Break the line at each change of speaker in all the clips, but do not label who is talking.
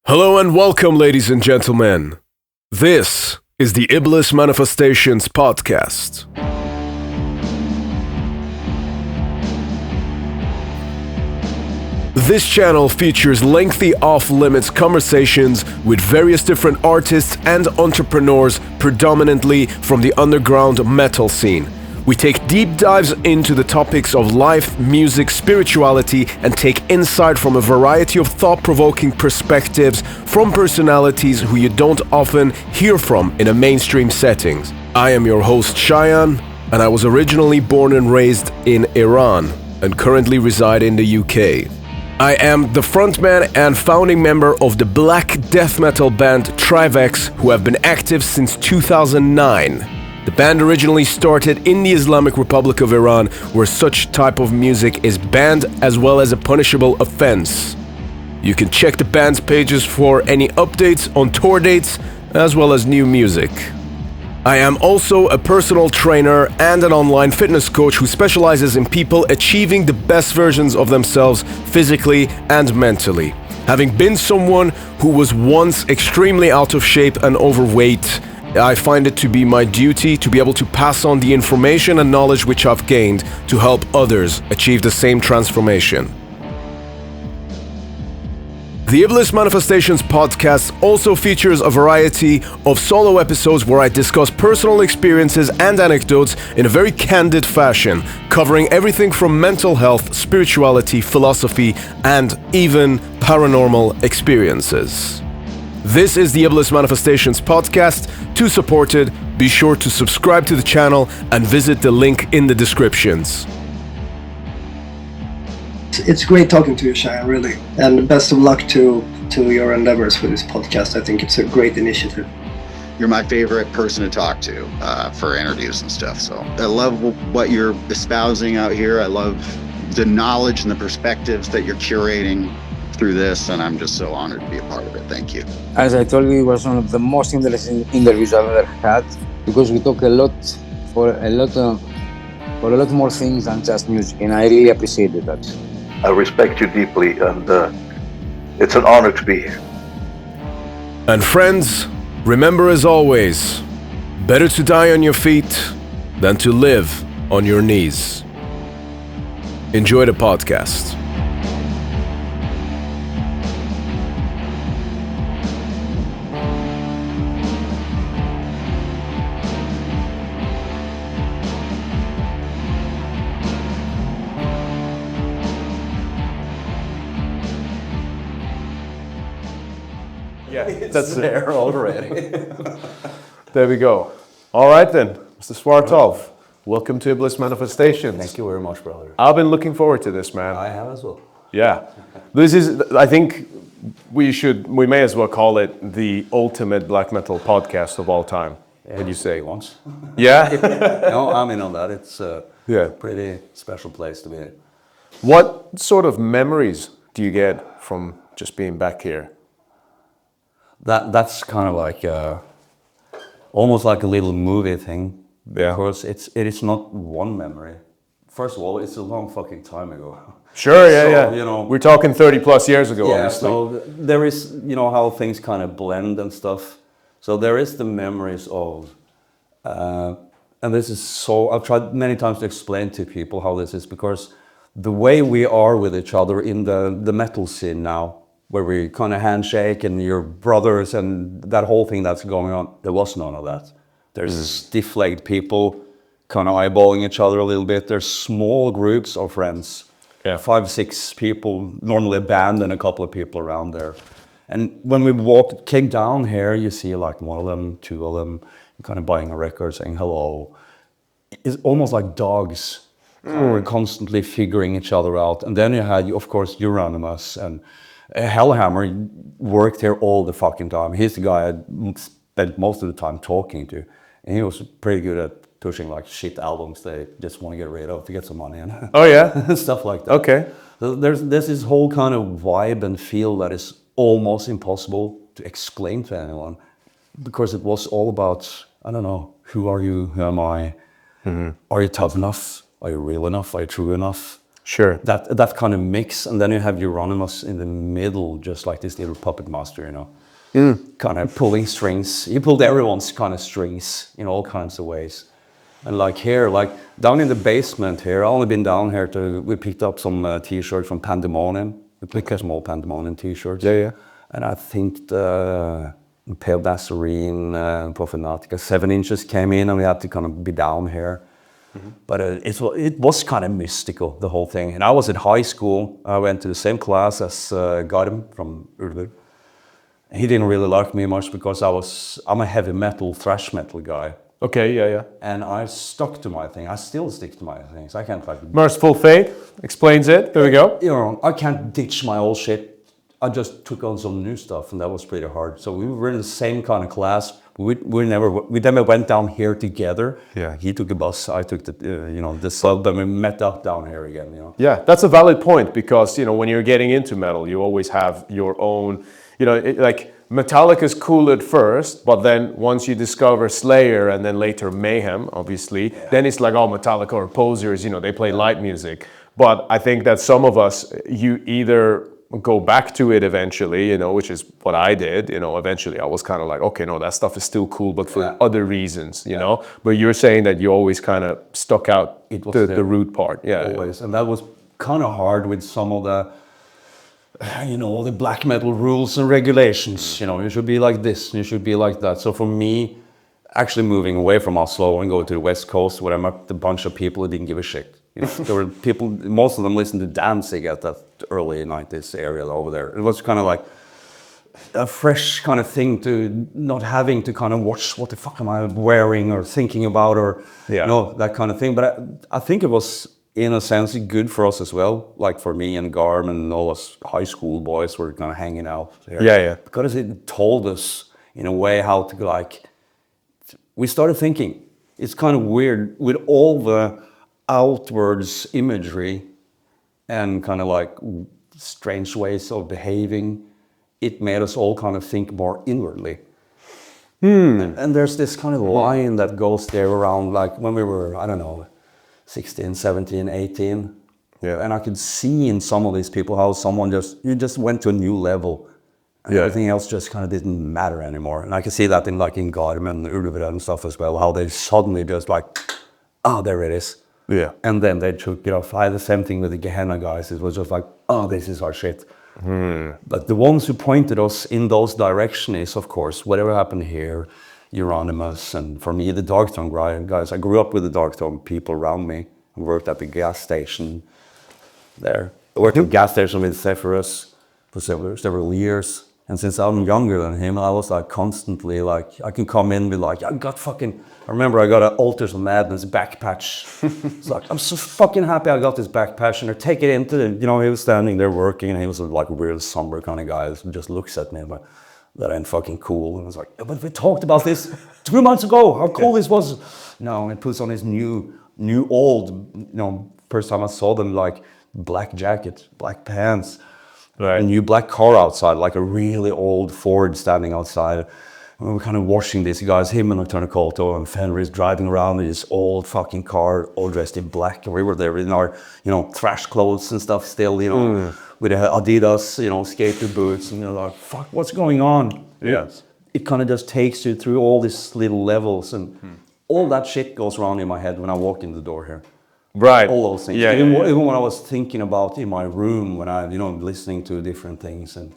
Hello and welcome, ladies and gentlemen. This is the Iblis Manifestations Podcast. This channel features lengthy off-limits conversations with various different artists and entrepreneurs, predominantly from the underground metal scene. We take deep dives into the topics of life, music, spirituality, and take insight from a variety of thought-provoking perspectives from personalities who you don't often hear from in a mainstream settings. I am your host, Cheyenne, and I was originally born and raised in Iran and currently reside in the UK. I am the frontman and founding member of the black death metal band Trivex, who have been active since 2009. The band originally started in the Islamic Republic of Iran, where such type of music is banned as well as a punishable offense. You can check the band's pages for any updates on tour dates as well as new music. I am also a personal trainer and an online fitness coach who specializes in people achieving the best versions of themselves physically and mentally. Having been someone who was once extremely out of shape and overweight, I find it to be my duty to be able to pass on the information and knowledge which I've gained to help others achieve the same transformation. The Iblis Manifestations Podcast also features a variety of solo episodes where I discuss personal experiences and anecdotes in a very candid fashion, covering everything from mental health, spirituality, philosophy, and even paranormal experiences. This is the Iblis Manifestations Podcast. To support it, be sure to subscribe to the channel and visit the link in the descriptions.
It's great talking to you, Cheyenne, really. And best of luck to your endeavors for this podcast. I think it's a great initiative.
You're my favorite person to talk to for interviews and stuff. So I love what you're espousing out here. I love the knowledge and the perspectives that you're curating through this, and I'm just so honored to be a part of it. Thank you.
As I told you, it was one of the most interesting interviews I've ever had, because we talk a lot more things than just music, and I really appreciated that.
I respect you deeply, and it's an honor to be here.
And friends, remember as always, better to die on your feet than to live on your knees. Enjoy the podcast.
Yeah, that's there already. There we go. All right then, Mr. Svartalv, welcome to Iblis Manifestations.
Thank you very much, brother.
I've been looking forward to this, man.
I have as well.
Yeah, this is, I think we may as well call it the ultimate black metal podcast of all time.
Yeah,
Would you say?
Once.
Yeah?
No, I'm in on that. It's a pretty special place to be.
What sort of memories do you get from just being back here?
That's kind of like almost like a little movie thing.
Yeah.
Because it is not one memory. First of all, it's a long fucking time ago.
Sure, yeah,
So,
yeah.
you know,
we're talking 30 plus years ago,
yeah,
obviously.
so there is, you know, how things kind of blend and stuff. So there is the memories of, and this is so, I've tried many times to explain to people how this is, because the way we are with each other in the metal scene now, where we kind of handshake and you're brothers and that whole thing that's going on, there was none of that. There's stiff-legged people kind of eyeballing each other a little bit. There's small groups of friends, 5, 6 people, normally a band and a couple of people around there. And when we came down here, you see like one of them, 2 of them, kind of buying a record, saying hello. It's almost like dogs who were constantly figuring each other out. And then you had, of course, Euronymous and Hellhammer worked here all the fucking time. He's the guy I spent most of the time talking to. And he was pretty good at pushing like shit albums they just want to get rid of to get some money in.
Oh yeah?
Stuff like that.
Okay.
So there's this whole kind of vibe and feel that is almost impossible to explain to anyone. Because it was all about, I don't know, who are you, who am I? Mm-hmm. Are you tough enough? Are you real enough? Are you true enough?
Sure.
That kind of mix, and then you have Euronymous in the middle, just like this little puppet master, you know, kind of pulling strings. He pulled everyone's kind of strings in all kinds of ways. And like here, like down in the basement here, I've only been down here we picked up some t-shirts from Pandemonium. We picked up small Pandemonium t-shirts.
Yeah.
And I think the Pale Basarine, Profanatica, 7 inches came in, and we had to kind of be down here. But it was kind of mystical, the whole thing. And I was at high school. I went to the same class as Garm from Ulver. He didn't really like me much because I'm a heavy metal, thrash metal guy.
Okay, yeah.
And I stuck to my thing. I still stick to my things. I can't like...
Merciful Fate explains it. There we go.
You know, I can't ditch my old shit. I just took on some new stuff, and that was pretty hard. So we were in the same kind of class. We never went down here together.
Yeah.
He took a bus, I took the sub, then we met up down here again, you know.
Yeah, that's a valid point, because, you know, when you're getting into metal, you always have your own, you know, like Metallica's cool at first, but then once you discover Slayer and then later Mayhem, obviously, then it's like, oh, Metallica or posers, you know, they play light music. But I think that some of us, you either go back to it eventually, you know, which is what I did, you know, eventually I was kind of like, okay, no, that stuff is still cool, but for other reasons, you know, but you're saying that you always kind of stuck out the root part. Yeah.
Always. And that was kind of hard with some of the, you know, the black metal rules and regulations, you know, you should be like this, you should be like that. So for me, actually moving away from Oslo and going to the West Coast, where I met a bunch of people who didn't give a shit. You know, there were people, most of them listened to Danzig at that early 90s area over there. It was kind of like a fresh kind of thing, to not having to kind of watch what the fuck am I wearing or thinking about, or you know, that kind of thing. But I think it was, in a sense, good for us as well. Like for me and Garm and all us high school boys were kind of hanging out there.
Yeah.
Because it told us in a way how to, like, we started thinking. It's kind of weird with all the outwards imagery and kind of like strange ways of behaving. It made us all kind of think more inwardly. And there's this kind of line that goes there around, like when we were, I don't know, 16, 17, 18.
Yeah.
And I could see in some of these people how you just went to a new level. And everything else just kind of didn't matter anymore. And I can see that in Garm and Ulver and stuff as well, how they suddenly just like, oh, there it is.
Yeah.
And then they took it off. I had the same thing with the Gehenna guys. It was just like, oh, this is our shit. But the ones who pointed us in those directions is, of course, whatever happened here, Euronymous, and for me, the Darkthrone guys. I grew up with the Darkthrone people around me. I worked at the gas station there. I worked at the gas station with Zephyrus for several years. And since I'm younger than him, I was like constantly like, I can come in with like, I remember I got an Altars of Madness back patch. It's like, I'm so fucking happy I got this back patch. And I take it into the, you know, he was standing there working, and he was like a real somber kind of guy who just looks at me like, that ain't fucking cool. And I was like, but we talked about this 2 months ago, how cool this was. No, and he puts on his new old, you know, first time I saw them, like black jacket, black pants. Right. A new black car outside, like a really old Ford standing outside. And we were kind of watching these guys, him and Nocturnal Breed and Fenris driving around in this old fucking car, all dressed in black. And we were there in our, you know, thrash clothes and stuff still, you know, with Adidas, you know, skater boots. And you're like, fuck, what's going on?
Yes.
It kind of just takes you through all these little levels. And all that shit goes around in my head when I walk in the door here.
Right.
All those things. Even what I was thinking about in my room when I, you know, listening to different things and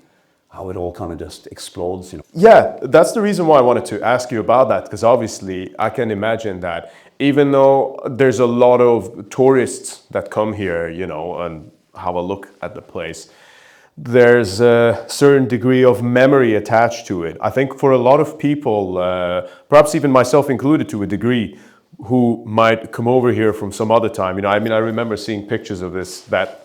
how it all kind of just explodes, you know.
Yeah, that's the reason why I wanted to ask you about that, because obviously I can imagine that even though there's a lot of tourists that come here, you know, and have a look at the place, there's a certain degree of memory attached to it. I think for a lot of people, perhaps even myself included to a degree, who might come over here from some other time. You know, I mean, I remember seeing pictures of this that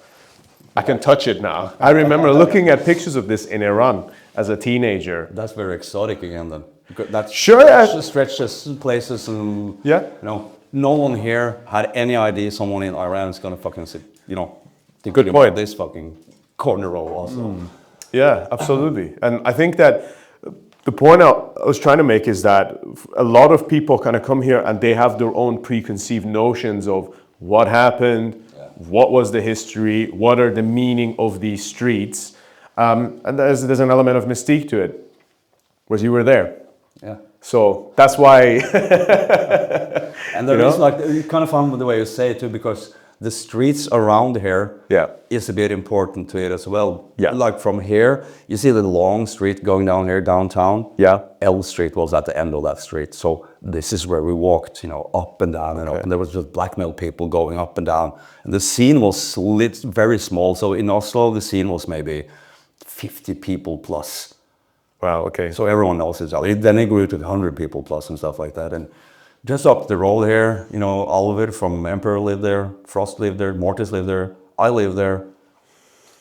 I can touch it now. I remember looking at pictures of this in Iran as a teenager.
That's very exotic again then. That's stretches places and, you know, no one here had any idea someone in Iran is going to fucking sit, you know,
good point.
This fucking corner row also.
Yeah, absolutely. And I think that the point I was trying to make is that a lot of people kind of come here and they have their own preconceived notions of what happened, what was the history, what are the meaning of these streets, and there's an element of mystique to it, whereas you were there.
Yeah.
So that's why.
And there is like, you kind of fun with the way you say it too, because the streets around here is a bit important to it as well.
Yeah.
Like from here, you see the long street going down here downtown.
Yeah.
L Street was at the end of that street. So this is where we walked, up and down and up. And there was just black metal people going up and down. And the scene was very small. So in Oslo, the scene was maybe 50 people plus.
Wow, okay.
So everyone knows each other. Then it grew to 100 people plus and stuff like that. And just up the road here, Oliver from Emperor lived there, Frost lived there, Mortis lived there, I lived there.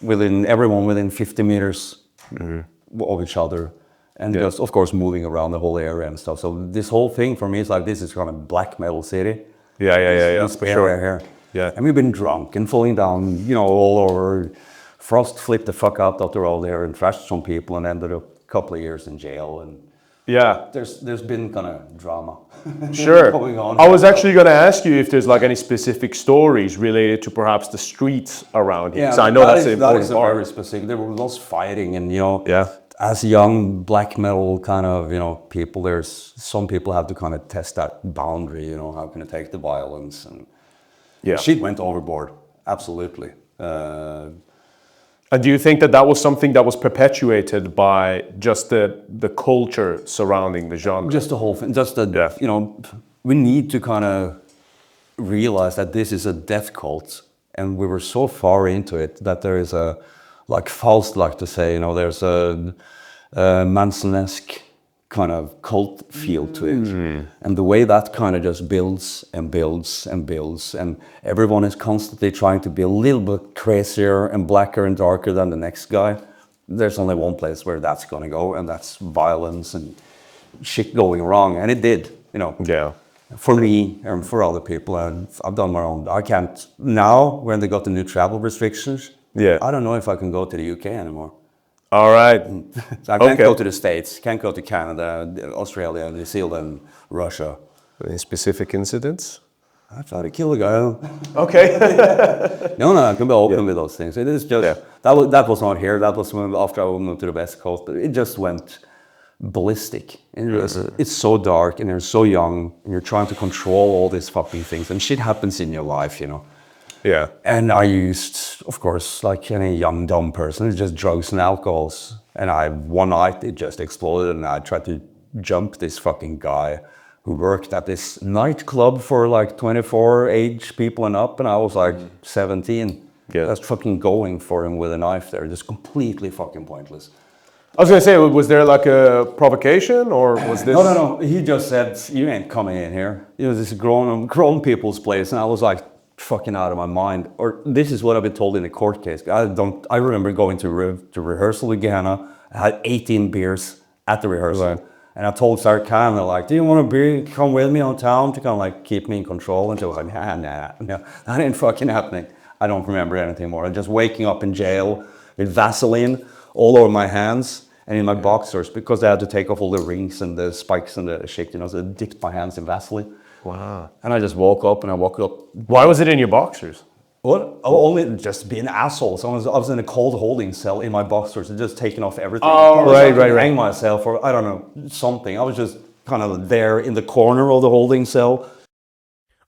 Everyone within 50 meters of each other. And just, of course, moving around the whole area and stuff. So this whole thing for me is like, this is kind of black metal city.
Yeah.
This area here.
Yeah.
And we've been drunk and falling down, all over. Frost flipped the fuck out of the road there and thrashed some people and ended up a couple of years in jail. And there's been kind of drama going on.
I was actually going to ask you if there's like any specific stories related to perhaps the streets around here. So I know that's an important part.
Very specific. There was lots of fighting and, as young black metal kind of, people, there's some people have to kind of test that boundary, how can I take the violence? And shit went overboard. Absolutely.
And do you think that was something that was perpetuated by just the culture surrounding the genre?
Just the whole thing. Just we need to kind of realize that this is a death cult, and we were so far into it that there is a, like Faust like to say, there's a Manson-esque kind of cult feel to it. And the way that kind of just builds and builds and builds, and everyone is constantly trying to be a little bit crazier and blacker and darker than the next guy. There's only one place where that's going to go, and that's violence and shit going wrong. And it did, for me and for other people. And I've done my own. I can't now, when they got the new travel restrictions, I don't know if I can go to the UK anymore.
All right.
I can't go to the States, can't go to Canada, Australia, New Zealand, Russia.
Any specific incidents?
I tried to kill a guy.
Okay.
No, I can be open with those things. It is just, that was not here. That was after I moved to the West Coast. But it just went ballistic. It's so dark and you're so young and you're trying to control all these fucking things. And shit happens in your life,
Yeah.
And I used, of course, like any young, dumb person, it's just drugs and alcohols. And one night it just exploded and I tried to jump this fucking guy who worked at this nightclub for like 24 age people and up. And I was like 17.
Yeah.
Just fucking going for him with a knife there, just completely fucking pointless.
I was going to say, was there like a provocation or was this?
No. He just said, you ain't coming in here. This is grown people's place. And I was like, fucking out of my mind. Or this is what I've been told in a court case. I remember going to rehearsal with Gehenna. I had 18 beers at the rehearsal. Right. And I told Satyricon, they're like, do you want to come with me on town to kind of like keep me in control? And they were like, nah, that ain't fucking happening. I don't remember anything more. I'm just waking up in jail with Vaseline all over my hands and in my boxers because I had to take off all the rings and the spikes and the shit, so I dipped my hands in Vaseline.
Wow.
And I just woke up.
Why was it in your boxers?
What? Only just being an asshole. So I was in a cold holding cell in my boxers and just taking off everything.
Oh, right.
Hang myself or I don't know, something. I was just kind of there in the corner of the holding cell.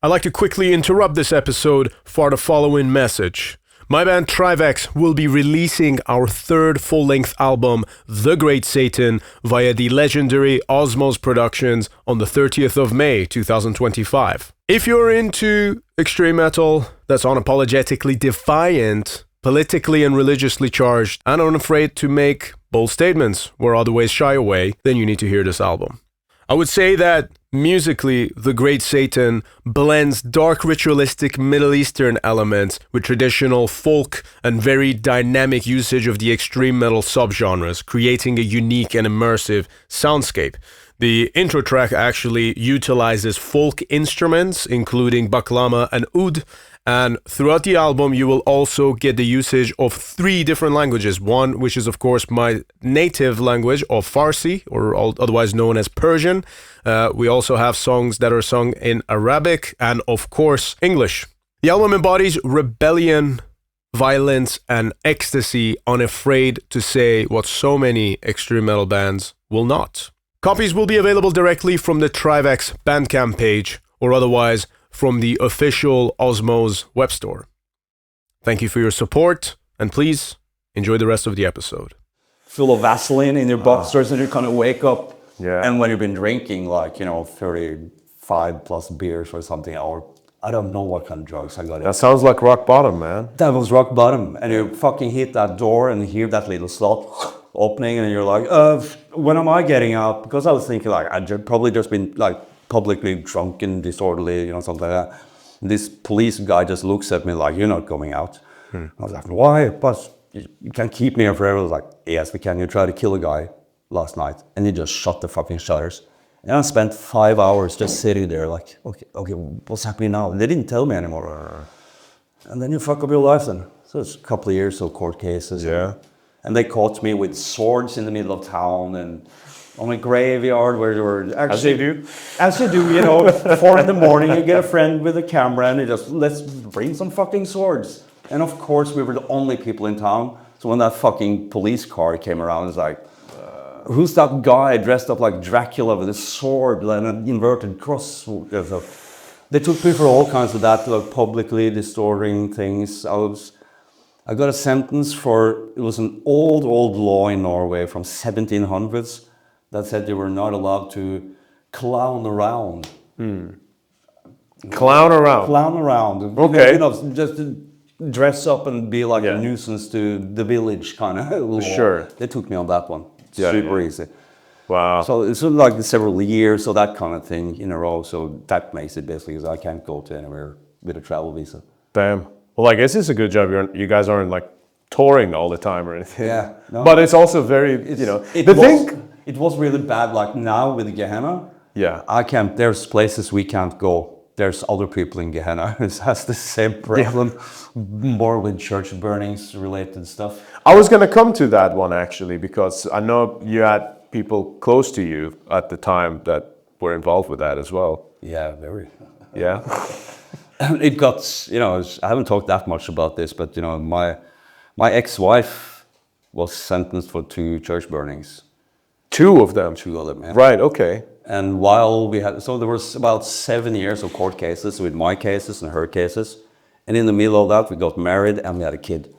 I'd like to quickly interrupt this episode for the following message. My band Trivex will be releasing our third full-length album, The Great Satan, via the legendary Osmos Productions on the 30th of May, 2025. If you're into extreme metal that's unapologetically defiant, politically and religiously charged, and unafraid to make bold statements where other ways shy away, then you need to hear this album. I would say that musically, The Great Satan blends dark ritualistic Middle Eastern elements with traditional folk and very dynamic usage of the extreme metal subgenres, creating a unique and immersive soundscape. The intro track actually utilizes folk instruments, including baklama and oud, and throughout the album, you will also get the usage of 3 different languages. One, which is, of course, my native language of Farsi, or otherwise known as Persian. We also have songs that are sung in Arabic and, of course, English. The album embodies rebellion, violence, and ecstasy, unafraid to say what so many extreme metal bands will not. Copies will be available directly from the Trivax Bandcamp page or otherwise from the official Osmo's web store. Thank you for your support, and please enjoy the rest of the episode.
Full of Vaseline in your boxers, and you kind of wake up.
Yeah.
And when you've been drinking 35 plus beers or something, or I don't know what kind of drugs I got.
That sounds like rock bottom, man.
That was rock bottom, and you fucking hit that door and hear that little slot opening, and you're like, when am I getting out? Because I was thinking I'd probably just been publicly drunk and disorderly, something like that. And this police guy just looks at me like, you're not going out. I was like, why? But you can't keep me here forever. I was like, yes, we can. You tried to kill a guy last night, and he just shut the fucking shutters. And I spent 5 hours just sitting there like, okay, what's happening now? And they didn't tell me anymore. And then you fuck up your life then. So it's a couple of years of court cases.
Yeah.
And they caught me with swords in the middle of town and on a graveyard where they were actually... As you do, 4 in the morning, you get a friend with a camera and you just, let's bring some fucking swords. And of course, we were the only people in town. So when that fucking police car came around, it's like, who's that guy dressed up like Dracula with a sword and an inverted cross? So they took me for all kinds of that, publicly distorting things. I got a sentence for, it was an old law in Norway from 1700s that said you were not allowed to clown around.
Clown around?
Clown around.
Okay.
Just to dress up and be like a nuisance to the village kind of law.
Sure.
They took me on that one. Super easy.
Wow.
So it's like several years of that kind of thing in a row. So that makes it basically because I can't go to anywhere with a travel visa.
Damn. Well, I guess it's a good job. You guys aren't touring all the time or anything.
Yeah. No.
But it's also very,
It was really bad. Like now with Gehenna.
Yeah.
There's places we can't go. There's other people in Gehenna who has the same problem, more with church burnings related stuff.
I was going to come to that one actually, because I know you had people close to you at the time that were involved with that as well.
Yeah, very.
Yeah.
It got, I haven't talked that much about this, but my ex-wife was sentenced for 2 church burnings.
2 of them?
2 of them, yeah.
Right, okay.
And while there was about 7 years of court cases with my cases and her cases. And in the middle of that, we got married and we had a kid.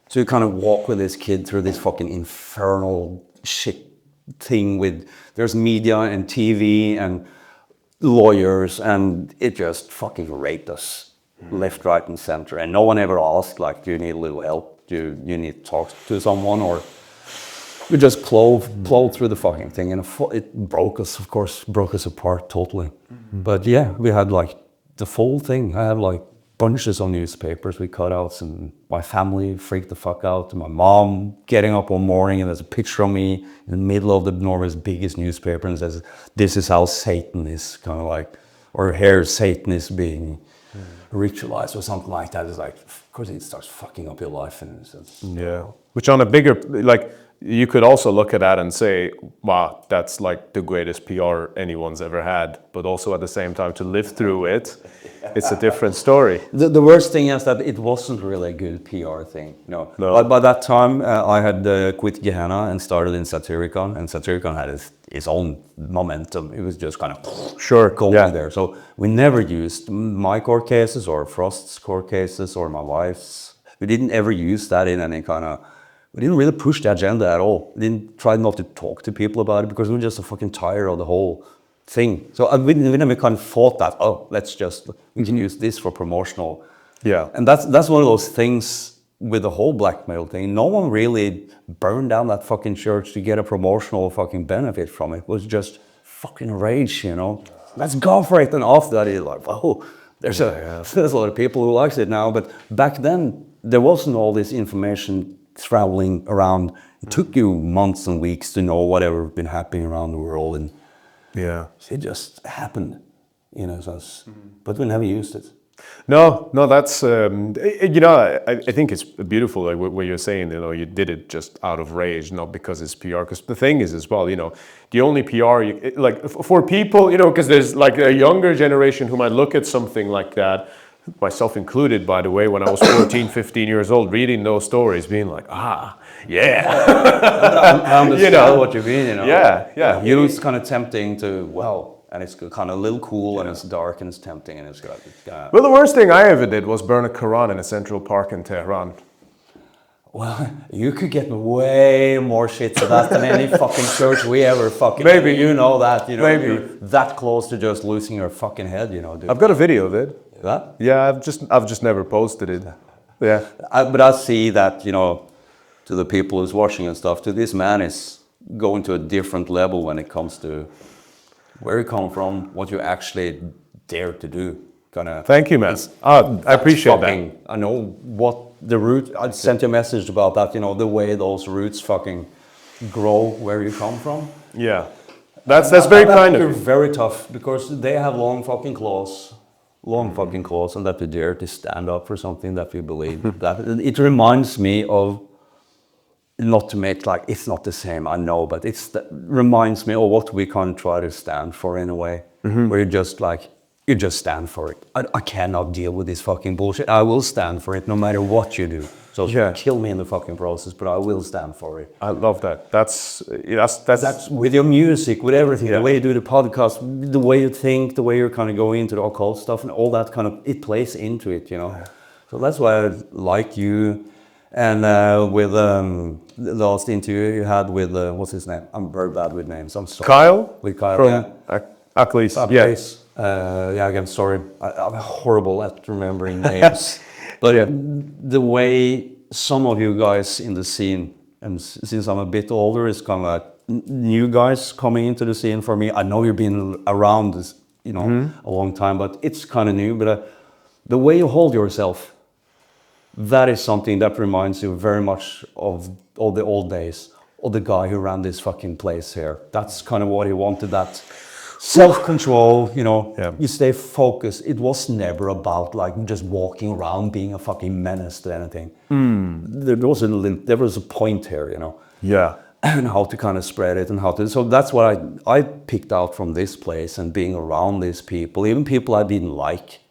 So you kind of walk with this kid through this fucking infernal shit thing there's media and TV and lawyers, and it just fucking raped us left, right, and center. And no one ever asked, do you need a little help? Do you need to talk to someone? Or we just plowed through the fucking thing, and it broke us, of course, broke us apart totally. But yeah, we had the full thing. I had bunches of newspapers with cutouts, and my family freaked the fuck out. My mom getting up one morning and there's a picture of me in the middle of Norway's biggest newspaper and says, this is how Satan is or here Satan is being ritualized or something like that. It's of course it starts fucking up your life. And
Which on a bigger, you could also look at that and say, wow, that's the greatest PR anyone's ever had. But also at the same time, to live through it, it's a different story.
The worst thing is that it wasn't really a good PR thing. No. But by that time, I had quit Gehenna and started in Satyricon. And Satyricon had its own momentum. It was just kind of going there. So we never used my court cases or Frost's court cases or my wife's. We didn't ever use that in any kind of... We didn't really push the agenda at all. We didn't try not to talk to people about it because we were just so fucking tired of the whole thing. So we never kind of thought that, we can use this for promotional.
Yeah.
And that's one of those things with the whole black metal thing. No one really burned down that fucking church to get a promotional fucking benefit from it. It was just fucking rage, Let's go for it. And after that, it's there's a lot of people who likes it now. But back then, there wasn't all this information traveling around. It took you months and weeks to know whatever been happening around the world, and it just happened, but we never used it.
No, that's I think it's beautiful what you're saying. You did it just out of rage, not because it's PR. Because the thing is as well, the only PR for people, because there's a younger generation who might look at something like that. myself included, by the way, when I was 14, 15 years old, reading those stories, being like, yeah.
I understand what you mean,
Yeah.
It's kind of tempting to, and it's kind of a little cool, and it's dark, and it's tempting, and it's got...
Well, the worst thing I ever did was burn a Quran in a Central Park in Tehran.
Well, you could get way more shit to that than any fucking church we ever fucking...
Maybe.
You know that,
Maybe.
You're that close to just losing your fucking head, dude.
I've got a video of it.
That?
Yeah, I've just never posted it. Yeah.
But I see that, to the people who's watching and stuff, this man is going to a different level when it comes to where you come from, what you actually dare to do.
Thank you, man. I appreciate that.
I know what the root... I sent you a message about that, the way those roots fucking grow where you come from.
Yeah. That's very kind of you.
They're very tough because they have long fucking claws, and that we dare to stand up for something that we believe. That it reminds me of, not to make it's not the same, I know, but reminds me of what we can try to stand for in a way, where you just stand for it. I cannot deal with this fucking bullshit. I will stand for it no matter what you do. So kill me in the fucking process, but I will stand for it.
I love that. That's
with your music, with everything, the way you do the podcast, the way you think, the way you're kind of going into the occult stuff and all that it plays into it, So that's why I like you. And with the last interview you had with, what's his name? I'm very bad with names, I'm sorry.
Kyle?
With Kyle,
from Iblis.
Yes. Again, sorry. I'm horrible at remembering names. But the way some of you guys in the scene, and since I'm a bit older, it's kind of like new guys coming into the scene for me. I know you've been around this, a long time, but it's kind of new. But the way you hold yourself, that is something that reminds you very much of all the old days, of the guy who ran this fucking place here. That's kind of what he wanted, that self-control, you stay focused. It was never about just walking around being a fucking menace to anything. There was a point here,
Yeah.
And how to kind of spread it and so that's what I picked out from this place and being around these people, even people I didn't like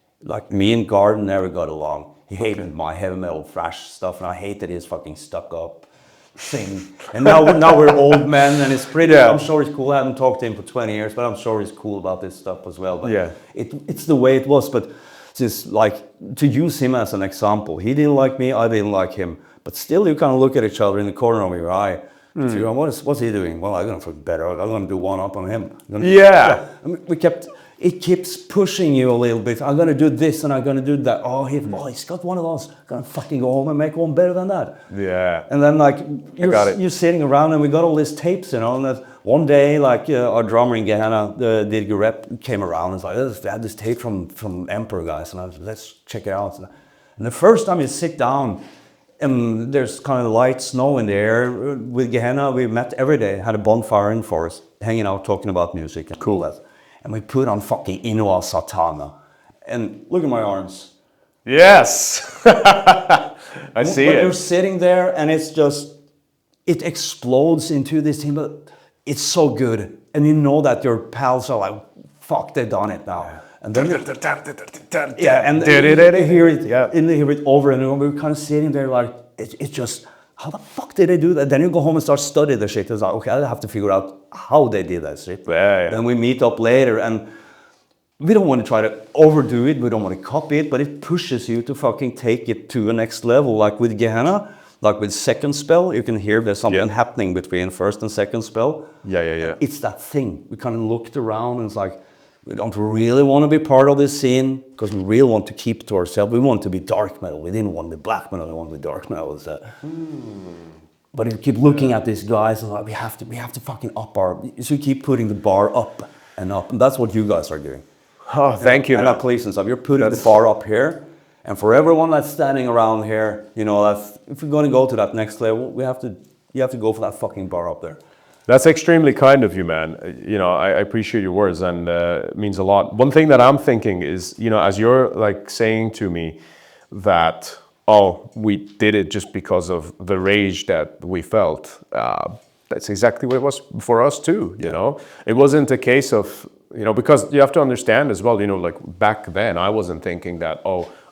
me and Garden never got along. He hated my heavy metal thrash stuff, and I hated his fucking stuck-up thing. And now we're old men, and it's pretty. I'm sure he's cool. I haven't talked to him for 20 years, but I'm sure he's cool about this stuff as well. But it's the way it was. But just to use him as an example, he didn't like me, I didn't like him. But still, you kind of look at each other in the corner of your eye. So, what's he doing? Well, I'm gonna feel better. I'm gonna do one up on him. It keeps pushing you a little bit. I'm gonna do this and I'm gonna do that. He's got one of those. I'm gonna fucking go home and make one better than that.
Yeah.
And then you're sitting around and we got all these tapes, and that one day our drummer in Gehenna, the rep, came around and was like, "I had this tape from Emperor, guys," and I was like, "Let's check it out." And the first time you sit down, and there's kind of light snow in the air. With Gehenna, we met every day, had a bonfire in forest, hanging out, talking about music. And cool. And we put on fucking Inua Satana. And look at my arms.
Yes! I see it.
You're sitting there and it explodes into this thing, but it's so good. And you know that your pals are like, fuck, they've done it now. And then you hear it over and over. We're kind of sitting there like, it's just, how the fuck did they do that? Then you go home and start studying the shit. It's like, okay, I have to figure out how they did that shit. Then we meet up later, and we don't want to try to overdo it. We don't want to copy it, but it pushes you to fucking take it to a next level. Like with Gehenna, like with second spell, you can hear there's something happening between first and second spell.
Yeah.
It's that thing. We kind of looked around and it's like, we don't really want to be part of this scene because we really want to keep it to ourselves. We want to be dark metal. We didn't want to be black metal. We want to be dark metal. But you keep looking at these guys and like, we have to fucking up our. So you keep putting the bar up and up, and that's what you guys are doing.
Oh, thank you.
And that police and stuff. You're putting the bar up here, and for everyone that's standing around here, that's if we're going to go to that next level, you have to go for that fucking bar up there.
That's extremely kind of you, man. I appreciate your words, and it means a lot. One thing that I'm thinking is, as you're saying to me that, we did it just because of the rage that we felt. That's exactly what it was for us too, It wasn't a case of, because you have to understand as well, back then I wasn't thinking that,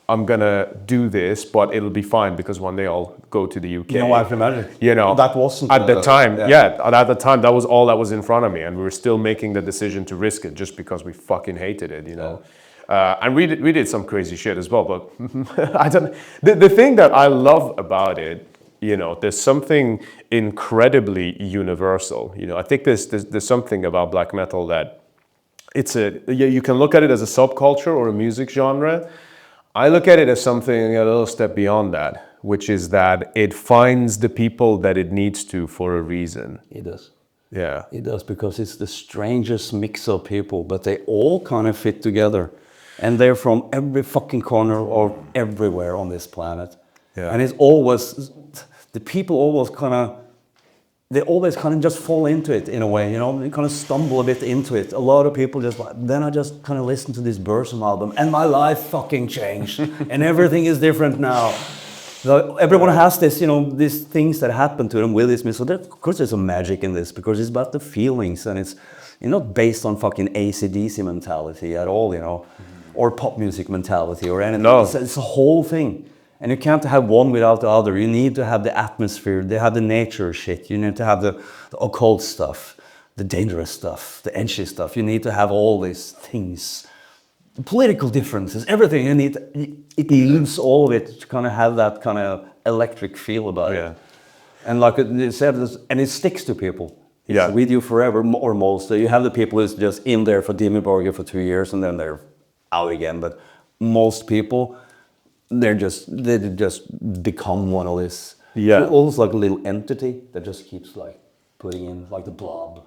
I'm gonna do this, but it'll be fine because one day I'll go to the UK.
I can imagine.
That
wasn't
at the time. At the time, that was all that was in front of me, and we were still making the decision to risk it just because we fucking hated it, And we did some crazy shit as well. But I don't. The thing that I love about it, there's something incredibly universal. I think there's something about black metal that you can look at it as a subculture or a music genre. I look at it as something a little step beyond that, which is that it finds the people that it needs to for a reason.
It does.
Yeah.
It does, because it's the strangest mix of people, but they all kind of fit together. And they're from every fucking corner or everywhere on this planet.
Yeah.
And it's always, the people always kind of just fall into it in a way, they kind of stumble a bit into it. A lot of people then I just kind of listen to this Burzum album and my life fucking changed and everything is different now. So everyone has this, these things that happen to them with this music. So of course there's some magic in this because it's about the feelings and it's not based on fucking AC/DC mentality at all, or pop music mentality or anything.
No.
It's a whole thing. And you can't have one without the other. You need to have the atmosphere, they have the nature shit, you need to have the occult stuff, the dangerous stuff, the edgy stuff. You need to have all these things, the political differences, everything. It needs all of it to kind of have that kind of electric feel about it. And like you said, and it sticks to people. It's with you forever, or most. You have the people who's just in there for Dimmu Borgir for 2 years and then they're out again. But most people, they just become one of this. Almost like a little entity that just keeps like putting in like the blob.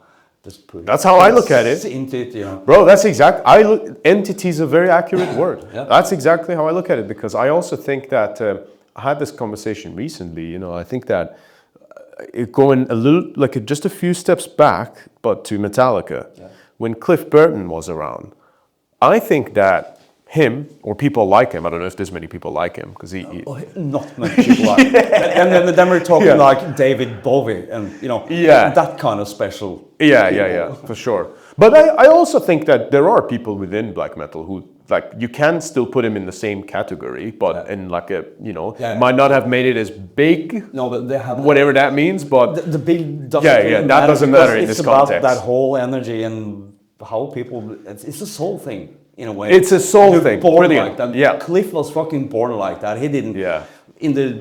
That's how I look at it.
Into it,
Bro, that's entity is a very accurate word. That's exactly how I look at it, because I also think that I had this conversation recently. I think that going a little like just a few steps back, but to Metallica, when Cliff Burton was around, I think that him or people like him, I don't know if there's many people like him because he
not many people like him. And then we're talking like David Bowie and that kind of special.
Yeah, for sure. But I also think that there are people within black metal who like you can still put him in the same category, but in like a might not have made it as big.
No, but they have
whatever that means. But
the big doesn't
that doesn't matter in this context.
It's about that whole energy and how people. It's a soul thing. In a way,
it's a soul thing.
Born like that. Cliff was fucking born like that. He didn't. In the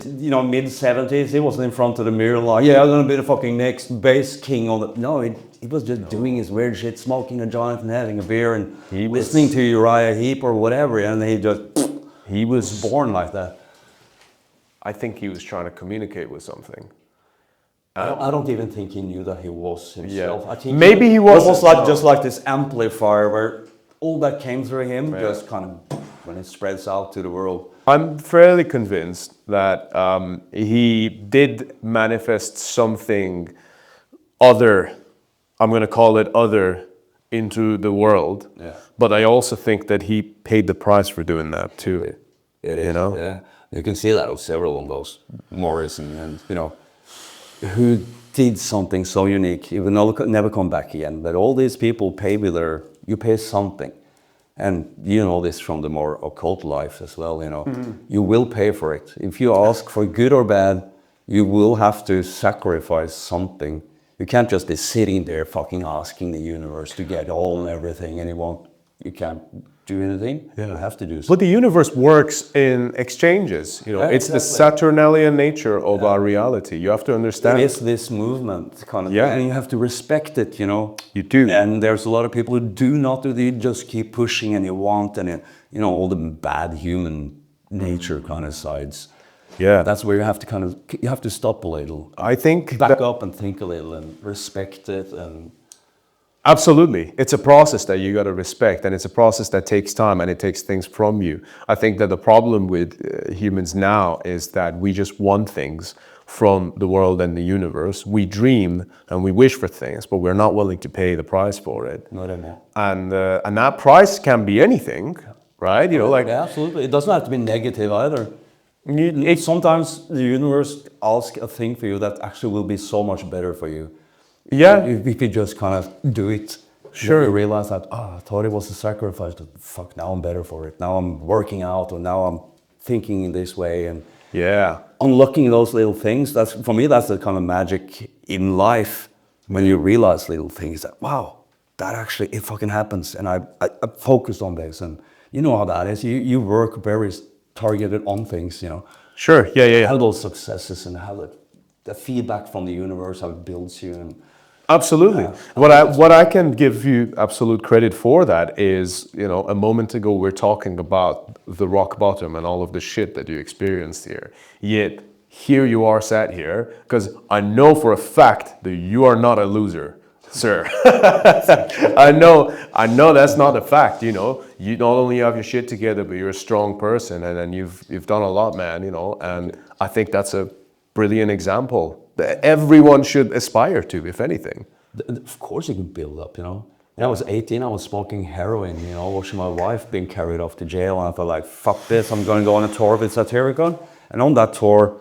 mid 70s, he wasn't in front of the mirror like, I'm gonna be the fucking next bass king on the. No, he was just doing his weird shit, smoking a joint and having a beer and listening to Uriah Heep or whatever, and he was born like that.
I think he was trying to communicate with something.
I don't even think he knew that he was himself. I think
maybe he was.
It was like just like this amplifier where all that came through him just kind of when it spreads out to the world.
I'm fairly convinced that he did manifest something other, I'm going to call it other, into the world. But I also think that he paid the price for doing that too.
It is, Yeah, you can see that of several of those. Morrison and, who did something so unique. He will never come back again. But all these people pay with you pay something. And you know this from the more occult life as well, You will pay for it. If you ask for good or bad, you will have to sacrifice something. You can't just be sitting there fucking asking the universe to get all and everything and you can't do anything. You have to do something.
But the universe works in exchanges. It's the Saturnalian nature of our reality. You have to understand.
It is this movement kind of thing, and you have to respect it,
You do.
And there's a lot of people who do not do. You just keep pushing and you want and all the bad human nature kind of sides.
Yeah,
that's where you have to stop a little.
I think
back up and think a little and respect it and.
Absolutely. It's a process that you got to respect, and it's a process that takes time and it takes things from you. I think that the problem with humans now is that we just want things from the world and the universe. We dream and we wish for things, but we're not willing to pay the price for it.
Not anymore.
And that price can be anything, right?
Absolutely. It doesn't have to be negative either. Sometimes the universe asks a thing for you that actually will be so much better for you.
Yeah.
If you just kind of do it, you realize that, I thought it was a sacrifice, but fuck, now I'm better for it. Now I'm working out, or now I'm thinking in this way, and
Yeah.
unlocking those little things. That's for me. That's the kind of magic in life when you realize little things that wow, that actually it fucking happens, and I focused on this, and you know how that is. You work very targeted on things, you know.
Sure. Yeah.
Have those successes and have the feedback from the universe, how it builds you. And
Absolutely. What I can give you absolute credit for that is, you know, a moment ago we're talking about the rock bottom and all of the shit that you experienced here. Yet here you are sat here, because I know for a fact that you are not a loser, sir. I know that's not a fact, you know. You not only have your shit together, but you're a strong person, and you've done a lot, man, you know. And I think that's a brilliant example that everyone should aspire to, if anything.
of course you can build up, you know. When I was 18, I was smoking heroin, you know, watching my wife being carried off to jail, and I thought like, fuck this, I'm going to go on a tour with Satyricon. And on that tour,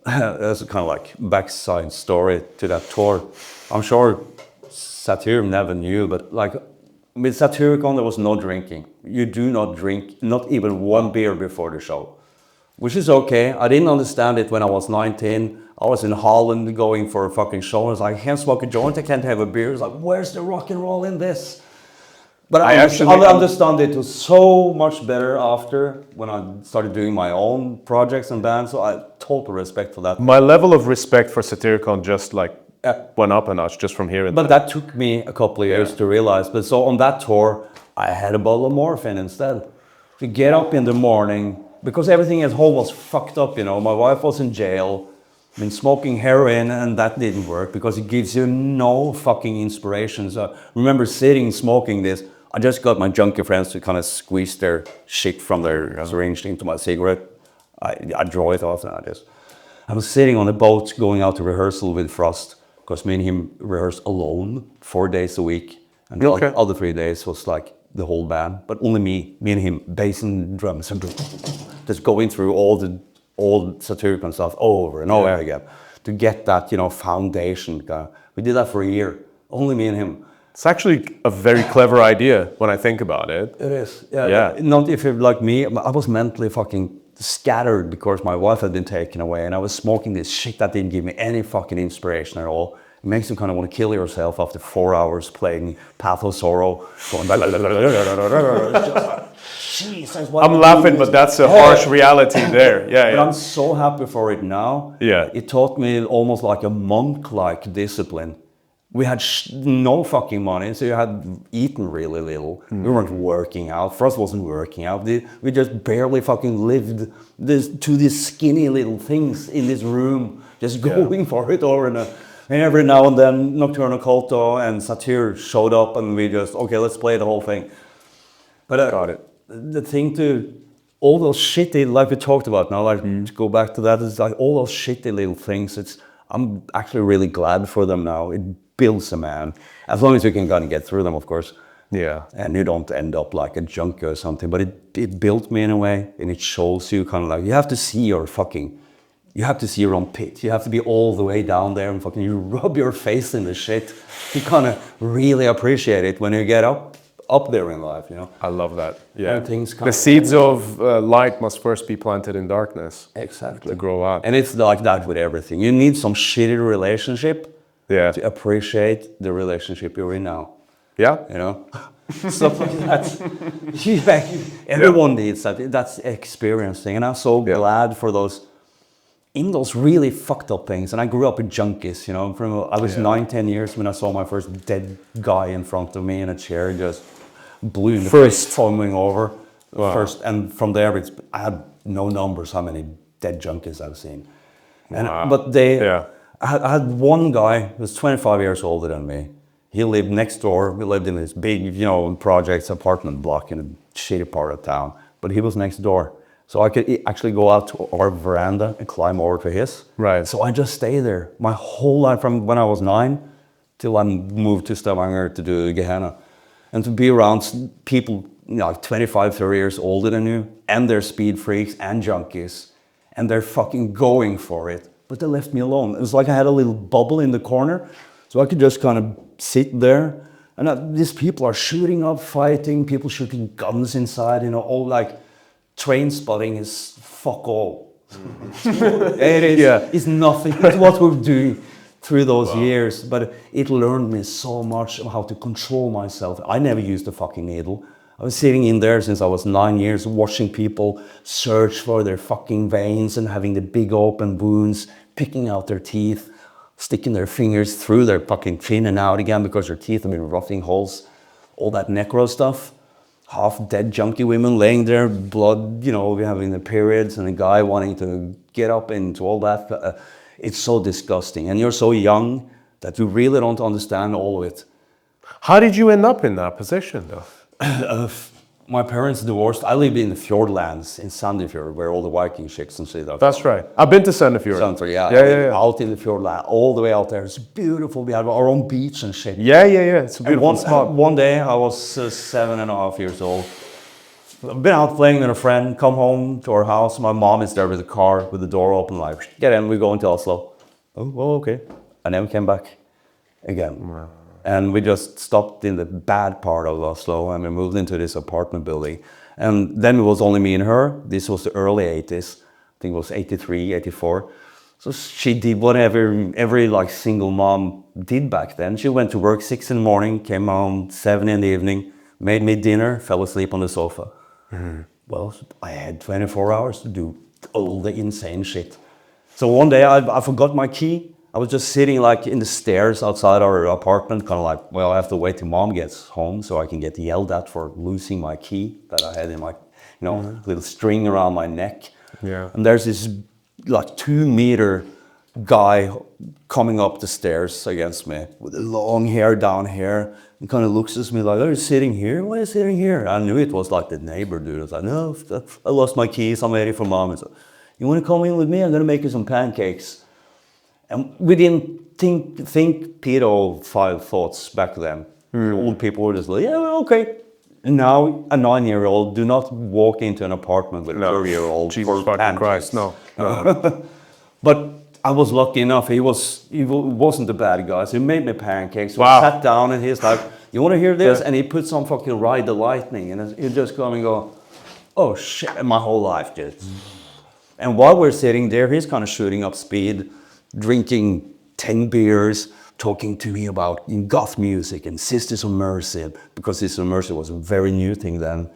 there's a kind of like backside story to that tour. I'm sure Satyr never knew, but like with Satyricon, there was no drinking. You do not drink, not even one beer before the show, which is okay. I didn't understand it when I was 19. I was in Holland going for a fucking show. I was like, I can't smoke a joint, I can't have a beer. It's like, where's the rock and roll in this? But I understand it was so much better after when I started doing my own projects and bands. So I total respect for that.
My level of respect for Satyricon just like went up a notch just from hearing
But that took me a couple of years to realize. But so on that tour, I had a bottle of morphine instead. To get up in the morning, because everything at home was fucked up, you know. My wife was in jail, been smoking heroin, and that didn't work because it gives you no fucking inspiration. So I remember sitting smoking this. I just got my junkie friends to kind of squeeze their shit from their syringe into my cigarette. I draw it off and I was sitting on a boat going out to rehearsal with Frost, because me and him rehearsed alone 4 days a week. And the other 3 days was like the whole band, but only me and him, bass and drums, and just going through all the old Satyricon stuff over and over again to get that, you know, foundation. We did that for a year, only me and him.
It's actually a very clever idea when I think about it.
It is. Yeah. Not if you're like me. I was mentally fucking scattered because my wife had been taken away, and I was smoking this shit that didn't give me any fucking inspiration at all. It makes you kind of want to kill yourself after 4 hours playing Path of Sorrow. Going Jesus,
I'm laughing, but that's a harsh reality there. Yeah,
But I'm so happy for it now.
Yeah.
It taught me almost like a monk-like discipline. We had no fucking money, so you had eaten really little. We weren't working out. Frost wasn't working out. We just barely fucking lived to these skinny little things in this room, just going for it over and every now and then Nocturnal Culto and Satyr showed up, and we just, okay, let's play the whole thing. But
got it.
The thing to all those shitty, like we talked about now, like to go back to that, is like all those shitty little things. I'm actually really glad for them now. It builds a man, as long as you can kind of get through them, of course.
Yeah.
And you don't end up like a junkie or something. But it built me in a way, and it shows you kind of like you have to see your own pit. You have to be all the way down there and fucking you rub your face in the shit. You kind of really appreciate it when you get up there in life, you know.
I love that. Yeah.
The
seeds of light must first be planted in darkness.
Exactly.
To grow out.
And it's like that with everything. You need some shitty relationship to appreciate the relationship you're in now.
Yeah.
You know? Stuff like that. Everyone needs that. That's experiencing. And I'm so glad for those really fucked up things. And I grew up with junkies, you know. I was 9-10 years when I saw my first dead guy in front of me in a chair, just blew in the face, foaming over.
Wow.
First, and from there, I had no numbers how many dead junkies I've seen. But I had one guy who was 25 years older than me. He lived next door. We lived in this big, you know, projects apartment block in a shitty part of town. But he was next door. So I could actually go out to our veranda and climb over to his.
Right.
So I just stayed there my whole life from when I was 9 till I moved to Stavanger to do Gehenna. And to be around people, you know, 25, 30 years older than you, and they're speed freaks and junkies, and they're fucking going for it. But they left me alone. It was like I had a little bubble in the corner, so I could just kind of sit there. And these people are shooting up, fighting, people shooting guns inside, you know, all like train spotting is fuck all. It is. It's nothing. It's what we're doing through those years, but it learned me so much of how to control myself. I never used a fucking needle. I was sitting in there since I was 9 years, watching people search for their fucking veins and having the big open wounds, picking out their teeth, sticking their fingers through their fucking chin and out again because their teeth have been rotting holes. All that necro stuff. Half dead junkie women laying there, blood, having the periods, and a guy wanting to get up into all that. It's so disgusting. And you're so young that you really don't understand all of it.
How did you end up in that position, though?
My parents divorced. I lived in the Fjordlands in Sandefjord, where all the Viking chicks and shit are.
That's right. I've been to Sandefjord.
Yeah. Out in the Fjordland, all the way out there. It's beautiful. We have our own beach and shit.
Yeah. It's a beautiful spot.
One day, I was 7.5 years old. I've been out playing with a friend, come home to our house. My mom is there with the car, with the door open, like, get in, we're going to Oslo. Oh, well, okay. And then we came back again. Wow. And we just stopped in the bad part of Oslo, and we moved into this apartment building. And then it was only me and her. This was the early 80s. I think it was 83, 84. So she did whatever every single mom did back then. She went to work 6 in the morning, came home 7 in the evening, made me dinner, fell asleep on the sofa. Mm-hmm. Well, I had 24 hours to do all the insane shit. So one day I forgot my key. I was just sitting in the stairs outside our apartment, kind of like, well, I have to wait till mom gets home so I can get yelled at for losing my key that I had in my, little string around my neck.
Yeah.
And there's this 2-meter guy coming up the stairs against me with the long hair down here and kind of looks at me like, are you sitting here? Why are you sitting here? I knew it was the neighbor dude. I was like, no, I lost my keys. I'm waiting for mom. So, you want to come in with me? I'm going to make you some pancakes. And we didn't think pedophile thoughts back then. Old people were just like, yeah, well, okay. And now a 9-year-old do not walk into an apartment with a 30-year-old.
Jesus fucking Christ, no.
But I was lucky enough. He wasn't the bad guy. So he made me pancakes. So
wow.
I sat down and he's like, you want to hear this? Yeah. And he put some fucking Ride the Lightning. And you just come and go, oh shit. And my whole life just. And while we're sitting there, he's kind of shooting up speed, drinking 10 beers, talking to me about goth music and Sisters of Mercy, because Sisters of Mercy was a very new thing then.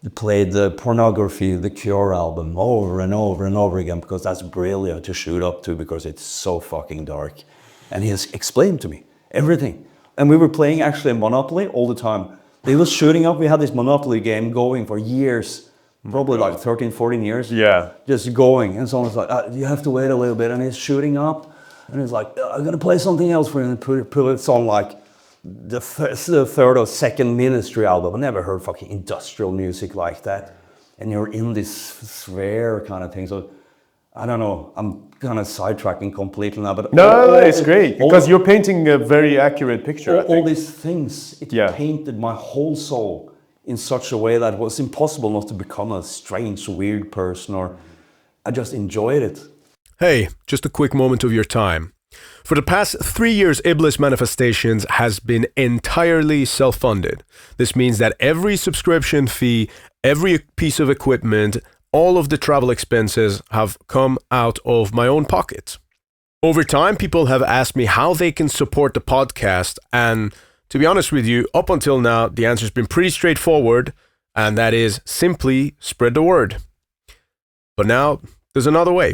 They played the Pornography, the Cure album over and over and over again, because that's brilliant to shoot up to, because it's so fucking dark. And he has explained to me everything. And we were playing actually Monopoly all the time. They was shooting up, we had this Monopoly game going for years, probably 13, 14 years.
Yeah.
Just going. And someone's like, you have to wait a little bit. And he's shooting up. And he's like, I'm going to play something else for you. And put it on the third or second Ministry album. I never heard fucking industrial music like that. And you're in this sphere kind of thing. So I don't know. I'm kind of sidetracking completely now. But
no, it's great. Because you're painting a very accurate picture.
All these things, it painted my whole soul in such a way that it was impossible not to become a strange, weird person. Or I just enjoyed it.
Hey, just a quick moment of your time. For the past 3 years, Iblis Manifestations has been entirely self-funded. This means that every subscription fee, every piece of equipment, all of the travel expenses have come out of my own pocket. Over time, people have asked me how they can support the podcast, and to be honest with you, up until now, the answer's been pretty straightforward, and that is simply spread the word. But now, there's another way.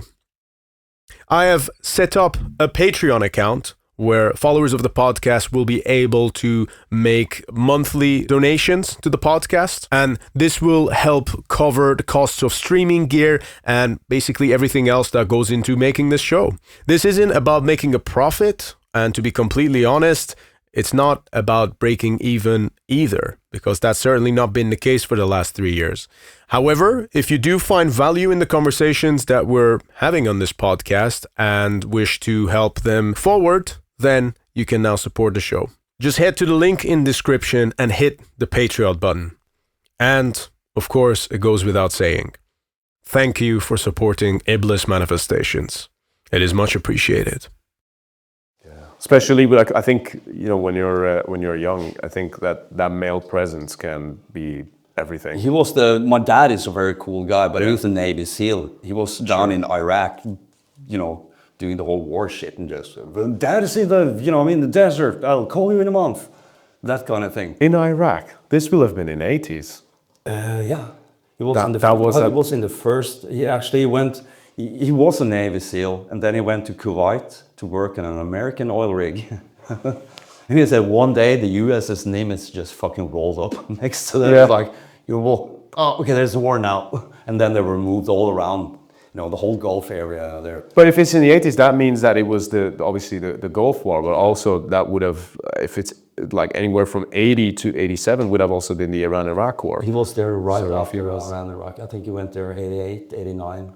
I have set up a Patreon account where followers of the podcast will be able to make monthly donations to the podcast, and this will help cover the costs of streaming gear and basically everything else that goes into making this show. This isn't about making a profit, and to be completely honest, it's not about breaking even either, because that's certainly not been the case for the last 3 years. However, if you do find value in the conversations that we're having on this podcast and wish to help them forward, then you can now support the show. Just head to the link in description and hit the Patreon button. And, of course, it goes without saying, thank you for supporting Iblis Manifestations. It is much appreciated.
Especially, I think, when you're young, I think that male presence can be everything.
My dad is a very cool guy, but he was a Navy SEAL. He was down in Iraq, doing the whole war shit and just, Dad is in the desert, I'll call you in a month. That kind of thing.
In Iraq, this will have been in 80s.
Yeah. He was in the first, he was a Navy SEAL, and then he went to Kuwait to work in an American oil rig. And he said one day the USS Nimitz just fucking rolled up next to them.
Yeah.
Like, okay, there's a war now. And then they were moved all around, the whole Gulf area there.
But if it's in the 80s, that means that it was obviously the Gulf War, but also that would have, if it's like anywhere from 80 to 87, would have also been the Iran-Iraq War.
He was there right after Iran-Iraq. I think he went there 88, 89.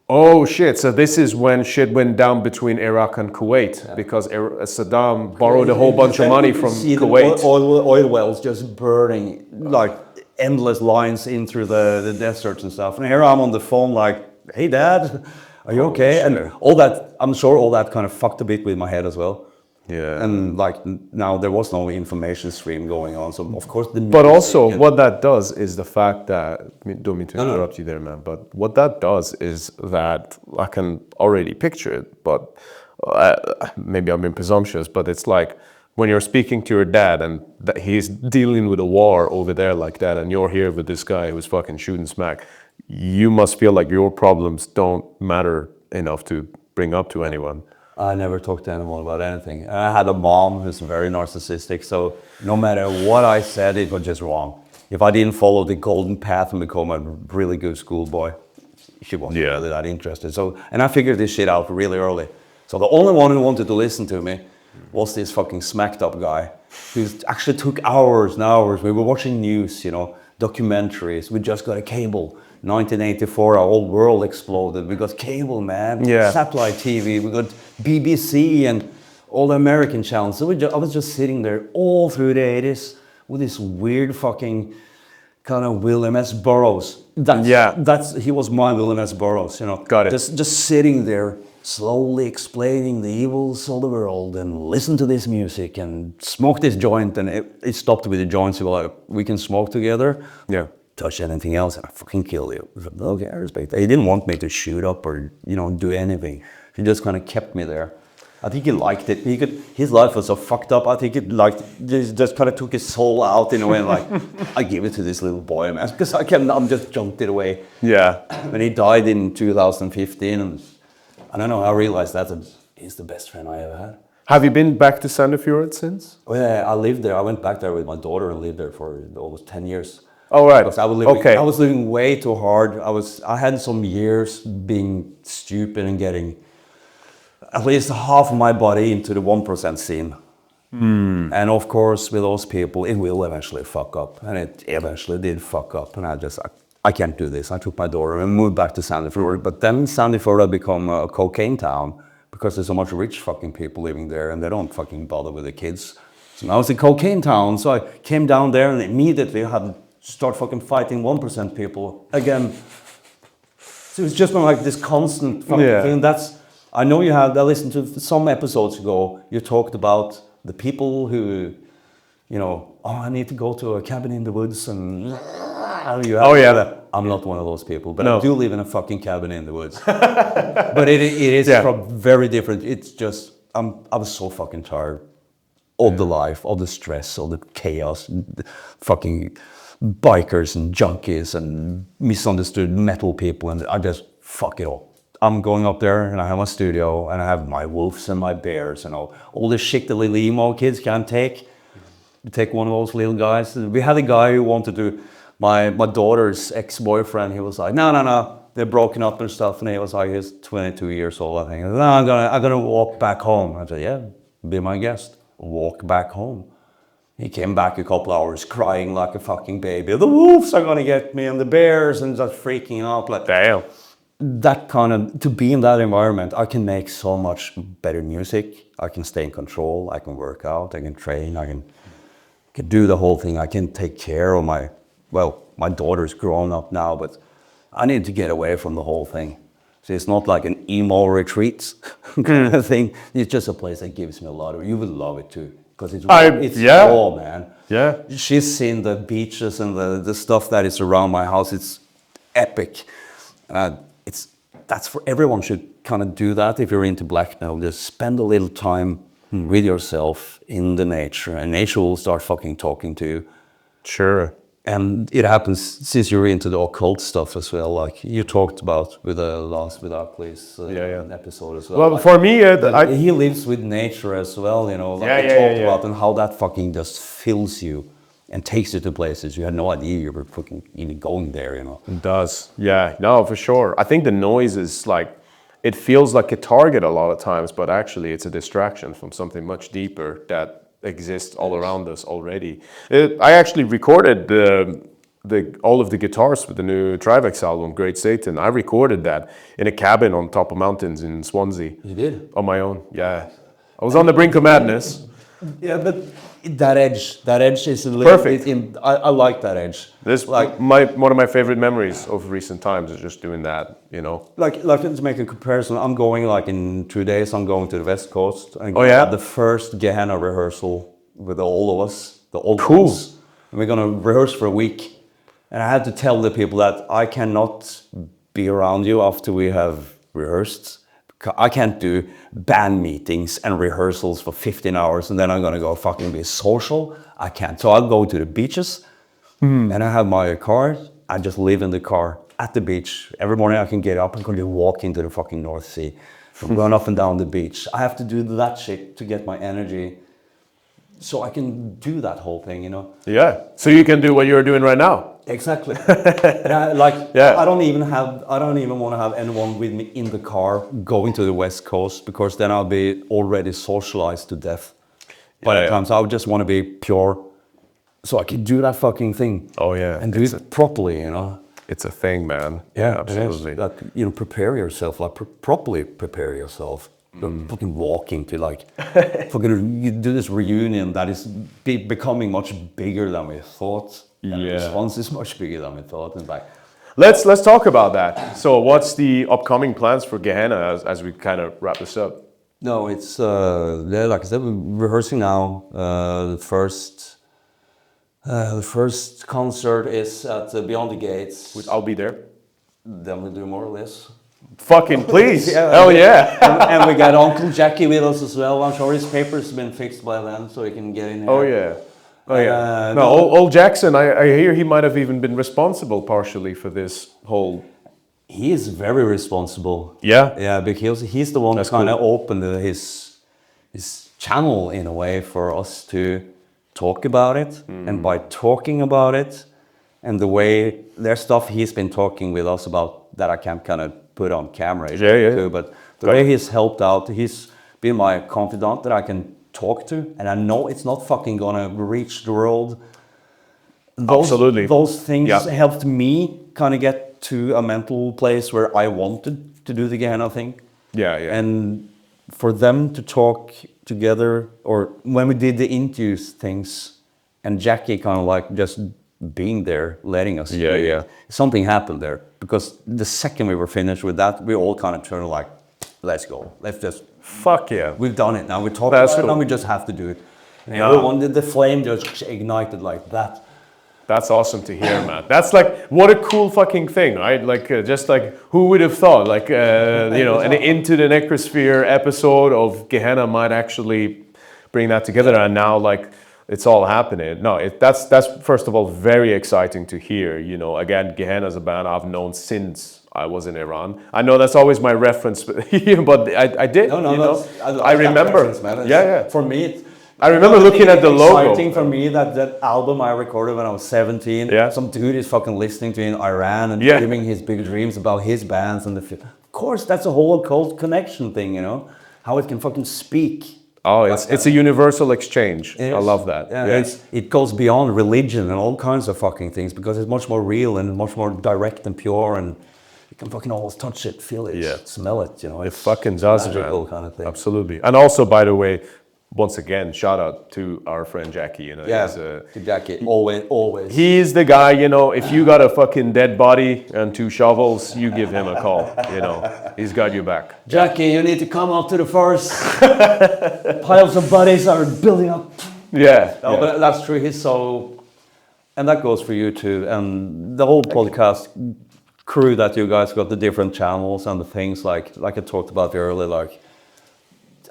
Oh shit, so this is when shit went down between Iraq and Kuwait, because Saddam borrowed a whole bunch of money from Kuwait.
Oil wells just burning, like endless lines in through the deserts and stuff. And here I'm on the phone like, hey Dad, are you okay? And all that, I'm sure all that kind of fucked a bit with my head as well.
Yeah.
And like now there was no information stream going on, so of course
But also what that does is the fact that, don't mean to interrupt you there, man, but what that does is that I can already picture it, but maybe I'm being presumptuous, but it's like when you're speaking to your dad and that he's dealing with a war over there like that, and you're here with this guy who's fucking shooting smack, you must feel like your problems don't matter enough to bring up to anyone.
I never talked to anyone about anything. I had a mom who's very narcissistic, so no matter what I said, it was just wrong. If I didn't follow the golden path and become a really good schoolboy, she wasn't really that interested. So, and I figured this shit out really early. So the only one who wanted to listen to me was this fucking smacked up guy who actually took hours and hours. We were watching news, documentaries. We just got a cable. 1984, our whole world exploded. We got cable, man.
Yeah.
Satellite TV. We got BBC and all the American channels. So I was just sitting there all through the 80s with this weird fucking kind of William S. Burroughs. He was my William S. Burroughs,
Got it.
Just sitting there, slowly explaining the evils of the world and listen to this music and smoke this joint. And it stopped with the joints. We were like, we can smoke together.
Yeah.
Touch anything else and I fucking kill you. Okay, I respect that. He didn't want me to shoot up or, do anything. He just kind of kept me there. I think he liked it. His life was so fucked up. I think just kind of took his soul out in a way, like, I give it to this little boy, man, because I'm just jumped it away.
Yeah.
When he died in 2015, and I don't know, I realized he's the best friend I ever had.
Have you been back to Sandefjord since?
Well, yeah, I lived there. I went back there with my daughter and lived there for almost 10 years.
Oh, right.
Because I was living way too hard. I had some years being stupid and getting at least half of my body into the 1% scene. And of course, with those people, it will eventually fuck up. And it eventually did fuck up. And I can't do this. I took my daughter and moved back to Sandefjord. But then Sandefjord had become a cocaine town because there's so much rich fucking people living there and they don't fucking bother with the kids. So now it's a cocaine town. So I came down there and immediately had start fucking fighting 1% people again. So it's just been like this constant fucking thing. I know I listened to some episodes ago, you talked about the people who, I need to go to a cabin in the woods and I'm not one of those people, but I do live in a fucking cabin in the woods. But it is very different. It's just, I was so fucking tired of the life, of the stress, of the chaos, the fucking bikers and junkies and misunderstood metal people, and I just fuck it all. I'm going up there and I have my studio and I have my wolves and my bears and all the shit the little emo kids can't take. You take one of those little guys. We had a guy who wanted to, my daughter's ex-boyfriend, he was like, no, they're broken up and stuff, and he was like, he's 22 years old, I think. No, I'm gonna walk back home. I said, yeah, be my guest. Walk back home. He came back a couple hours crying like a fucking baby. The wolves are gonna get me and the bears, and just freaking out. Like,
damn.
That kind of, to be in that environment, I can make so much better music. I can stay in control. I can work out. I can train. I can do the whole thing. I can take care of my daughter's grown up now, but I need to get away from the whole thing. So it's not like an emo retreat kind of thing. It's just a place that gives me a lot of, you would love it too. Because it's raw, man.
Yeah.
She's seen the beaches and the stuff that is around my house. It's epic. That's for everyone should kind of do that if you're into black metal. Just spend a little time with yourself in the nature, and nature will start fucking talking to you.
Sure.
And it happens since you're into the occult stuff as well, like you talked about with the last with Iblis episode as well.
Well,
like,
for me,
he lives with nature as well, you know. Like we talked about and how that fucking just fills you and takes you to places you had no idea you were fucking even going there, you know.
It does. Yeah. No, for sure. I think the noise is like, it feels like a target a lot of times, but actually it's a distraction from something much deeper that exists all around us already. I actually recorded all of the guitars with the new Trivex album, Great Satan. I recorded that in a cabin on top of mountains in Swansea.
You did?
On my own, yeah. I was on the brink of madness.
Yeah, but that edge is a little
perfect.
I like that edge.
This
like
one of my favorite memories of recent times is just doing that, you know.
Like to make a comparison, I'm going like in 2 days. I'm going to the West Coast. And the first Gehenna rehearsal with all of us, the old ones. And we're gonna rehearse for a week. And I had to tell the people that I cannot be around you after we have rehearsed. I can't do band meetings and rehearsals for 15 hours and then I'm gonna go fucking be social. I can't. So I'll go to the beaches and I have my car. I just live in the car at the beach. Every morning I can get up and go walk into the fucking North Sea from going up and down the beach. I have to do that shit to get my energy so I can do that whole thing, you know?
Yeah. So you can do what you're doing right now.
Exactly. I don't even want to have anyone with me in the car going to the West Coast because then I'll be already socialized to death by the time. So I just want to be pure so I can do that fucking thing.
Oh yeah.
And do it properly, you know.
It's a thing, man.
Yeah,
absolutely.
That, you know, prepare yourself, like properly prepare yourself. Fucking walking to like, fucking you do this reunion that is becoming much bigger than we thought. And the response is much bigger than we thought. And like,
let's talk about that. So, what's the upcoming plans for Gehenna as we kind of wrap this up?
No, it's like I said, we're rehearsing now. The first concert is at Beyond the Gates.
I'll be there.
Then we'll do more or less.
Fucking please. Hell yeah.
and we got Uncle Jackie with us as well. I'm sure his paper's been fixed by then, so he can get in here.
Oh yeah. Oh yeah. Old Jackson, I hear he might have even been responsible partially for this whole...
He is very responsible.
Yeah?
Yeah, because he's the one that kind of opened his channel in a way for us to talk about it. And by talking about it, and the way there's stuff he's been talking with us about that I can't kind of put on camera too, but the way he's helped out, he's been my confidant that I can talk to, and I know it's not fucking gonna reach the world.
Absolutely.
Those things helped me kind of get to a mental place where I wanted to do the Gehenna thing.
Yeah, yeah.
And for them to talk together, or when we did the interviews things, and Jackie kind of like just being there, letting us do it, something happened there. Because the second we were finished with that, we all kind of turned like, let's go. Let's just...
Fuck yeah.
We've done it now. We talked about it, now we just have to do it. And everyone did the flame just ignited like that.
That's awesome to hear, man. That's like, what a cool fucking thing, right? Like, just like, who would have thought? Like, you know, an Into the Necrosphere episode of Gehenna might actually bring that together. And now, like, it's all happening. No, that's first of all very exciting to hear. You know, again, Gehenna's a band I've known since I was in Iran. I know that's always my reference, but I did. No, you know? I remember.
For me,
I remember looking at the logo.
Exciting for me that album I recorded when I was 17.
Yeah.
Some dude is fucking listening to in Iran and giving his big dreams about his bands and of course, that's a whole occult connection thing, you know, how it can fucking speak.
Oh, it's a universal exchange. I love that.
Yeah, it goes beyond religion and all kinds of fucking things because it's much more real and much more direct and pure, and you can fucking almost touch it, feel it, smell it. You know,
it fucking does,
magical
man.
Kind of thing.
Absolutely. And also, by the way, once again, shout out to our friend Jackie. You know,
to Jackie, always.
He's the guy. You know, if you got a fucking dead body and 2 shovels, you give him a call. You know, he's got your back.
Jackie, you need to come out to the forest. Piles of bodies are building up.
Yeah.
No, but that's true. He's so, and that goes for you too, and the whole podcast crew that you guys got, the different channels and the things like I talked about earlier. Like,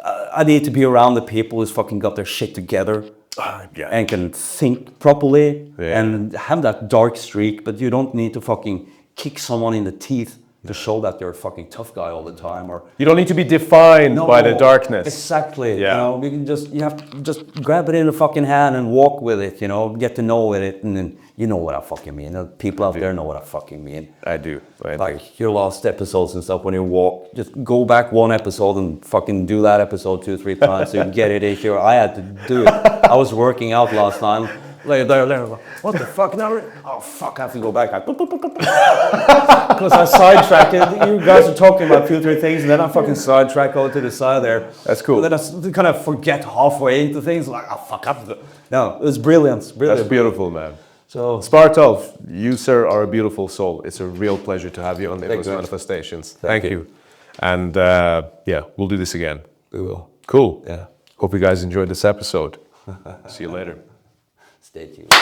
I need to be around the people who's fucking got their shit together and can think properly and have that dark streak, but you don't need to fucking kick someone in the teeth to show that you're a fucking tough guy all the time, or
You don't need to be defined by the darkness.
Exactly.
Yeah.
You know, you have to just grab it in the fucking hand and walk with it. You know, get to know it, and then you know what I fucking mean. The people out there know what I fucking mean.
I do.
Like your last episodes and stuff, when you walk, just go back one episode and fucking do that episode 2-3 times so you get it in here. I had to do it. I was working out last time. There. What the fuck? Now, oh fuck! I have to go back. Because I sidetracked it. You guys are talking about 2-3 things, and then I fucking sidetrack over to the side there.
That's cool.
And then I kind of forget halfway into things. Like, oh fuck! No, it was brilliant.
That's beautiful, man.
So
Svartalv, you sir are a beautiful soul. It's a real pleasure to have you on the Iblis Manifestations. Thank you. And we'll do this again.
We will.
Cool.
Yeah.
Hope you guys enjoyed this episode. See you later.
Stay tuned.